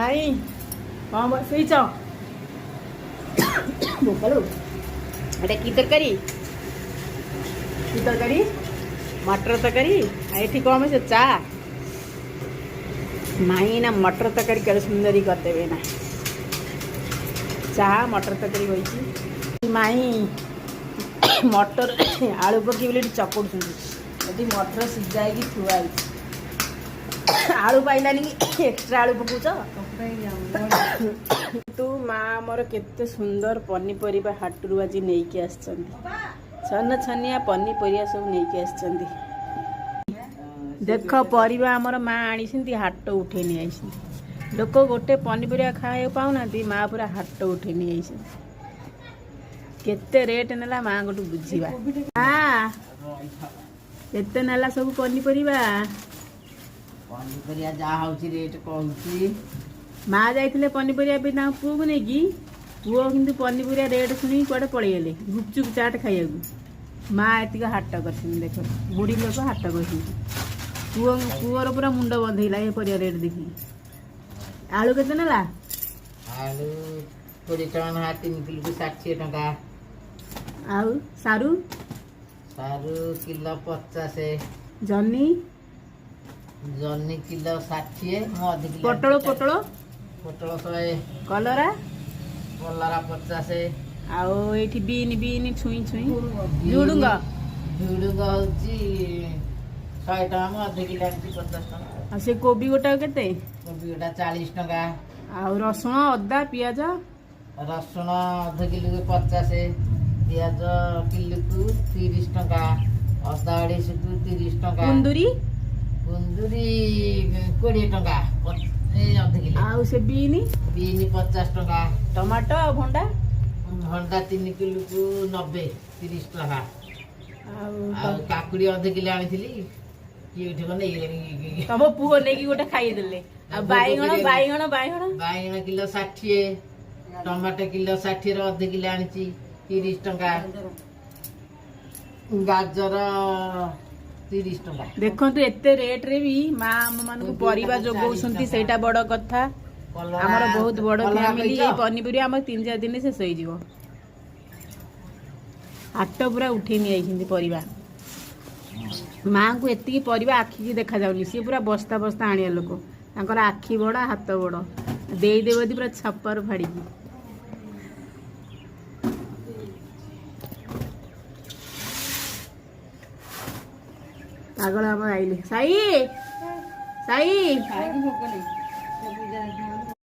ଭାଇ କଣ ବସେଇଛ? ବୋପାଲୋ ଏଟା କି ତରକାରୀ? ମଟର ତରକାରୀ। ଆଉ ଏଠି କଣ ବସେ? ଚା। ମାଇଁ ନା ମଟର ତରକାରୀ କେଡ଼େ ସୁନ୍ଦରୀ କରିଦେବେ ନା। ଚା ମଟର ତରକାରୀ ହୋଇଛି। ମାଇଁ ମଟର ଆଳୁ ପକେଇ ବୋଲି ଏଠି ଚକଡୁଛନ୍ତି। ଏଠି ମଟର ସିଝା ହେଇକି ଥୁଆ ହେଇଛି। ଆଳୁ ପାଇଲାନି କି ଏକ୍ସଟ୍ରା ଆଳୁ ପକଉଛ? ତୁ ମା ଆମର କେତେ ସୁନ୍ଦର ପନିପରିବା ହାଟରୁ ଆଜି ନେଇକି ଆସିଛନ୍ତି। ଛନ ଛନିଆ ପନିପରିବା ସବୁ ନେଇକି ଆସିଛନ୍ତି। ଦେଖ ପରିବା ଆମର ମା ଆଣିଛନ୍ତି, ହାଟ ଉଠେଇ ନେଇ ଆସିଛନ୍ତି। ଲୋକ ଗୋଟେ ପନିପରିବା ଖାଇବାକୁ ପାଉନାହାନ୍ତି, ମା ପୁରା ହାଟ ଉଠେଇ ନେଇ ଆସିଛନ୍ତି। କେତେ ରେଟ୍ ନେଲା ମାଙ୍କଠୁ ବୁଝିବା। କେତେ ନେଲା ସବୁ ପନିପରିବା? ପନିପରିବା ଯାହା ହଉଛି ରେଟ୍ କହୁଛି। ମା ଯାଇଥିଲେ ପନିପରିବା ପାଇଁ ତାଙ୍କ ପୁଅକୁ ନେଇକି। ପୁଅ କିନ୍ତୁ ପନିପରିବା ରେଟ୍ ଶୁଣିକି କୁଆଡ଼େ ପଳେଇଗଲେ ଗୁପଚୁପ ଚାଟ ଖାଇବାକୁ। ମା ଏତିକି ହାଟ କରିଛନ୍ତି। ଦେଖ ବୁଢ଼ୀ ଲୋକ ହାଟ କରିଛନ୍ତି। ପୁଅର ପୁରା ମୁଣ୍ଡ ବନ୍ଧେଇଲା ଏ ପରିବା ରେଟ୍ ଦେଖିକି। ଆଳୁ କେତେ ନେଲା? ଆଳୁ 20 ଟଙ୍କା ନେଲା, 3 କିଲୋକୁ 60 ଟଙ୍କା। ଆଉ ସାରୁ? ସାରୁ କିଲୋ 50। ଜହ୍ନି କିଲୋ 60। ମୁଁ ଅଧି କିଲୋ। ପୋଟଳ 100। କଲରା 50। ଆଉ ଏଇଠି ବିନ୍ ଛୁଇଁ ଝୁଡୁଙ୍ଗ ହଉଛି 100 ଟଙ୍କା। ମୁଁ ଅଧି କିଲୋ ଆଣିଛି 50 ଟଙ୍କା। ଆଉ ସେ କୋବି ଗୋଟା କେତେ? କୋବି ଗୋଟା 40 ଟଙ୍କା। ଆଉ ରସୁଣ ଅଦା ପିଆଜ? ରସୁଣ ଅଧ କିଲୋକୁ 50। ପିଆଜ କିଲୋକୁ 30 ଟଙ୍କା। ଅଦା 250କୁ 30 ଟଙ୍କା। କୁନ୍ଦୁରି 20 ଟଙ୍କା। ଏଇ ଅଧ କିଲୋ। ଆଉ ସେ ବିନ୍ 50 ଟଙ୍କା। ଟମାଟୋ ଆଉ ଭଣ୍ଡା 3 କିଲୋକୁ 90, 30 ଟଙ୍କା। ଆଉ କାକୁଡି ଅଧ କିଲୋ ଆଣିଥିଲି, କିଏ ଉଠିବ ନେଇଗଲେଣି। ତମ ପୁଅ ନେଇକି ଗୋଟେ ଖାଇଦେଲେ। ଆଉ ବାଇଗଣ କିଲୋ 60। ଟମାଟୋ କିଲୋ 60 ର ଅଧ କିଲୋ ଆଣିଛି 30 ଟଙ୍କା। ଗାଜର 30 ଟଙ୍କା। ଦେଖନ୍ତୁ ଏତେ ରେଟ୍ ରେ ବି ମା ଆମ ମାନଙ୍କୁ ପରିବା ଯୋଗଉଛନ୍ତି, ସେଇଟା ବଡ କଥା। ଆମର ବହୁତ ବଡ ଫ୍ୟାମିଲି। ଏଇ ପନିପରିବା ଆମର 3-4 ଦିନ ଶେଷ ହେଇଯିବ। ହାଟ ପୁରା ଉଠେଇ ନେଇଯାଇଛନ୍ତି ପରିବା। ମାଙ୍କୁ ଏତିକି ପରିବା ଆଖିକି ଦେଖାଯାଉନି। ସିଏ ପୁରା ବସ୍ତା ବସ୍ତା ଆଣିବା ଲୋକ। ତାଙ୍କର ଆଖି ବଡ, ହାତ ବଡ। ଦେଇଦେବ ଯଦି ପୁରା ଛପର ଫାଡ଼ିକି। ପାଗଳ ଆମର ଆଇଲେ। ସାଇ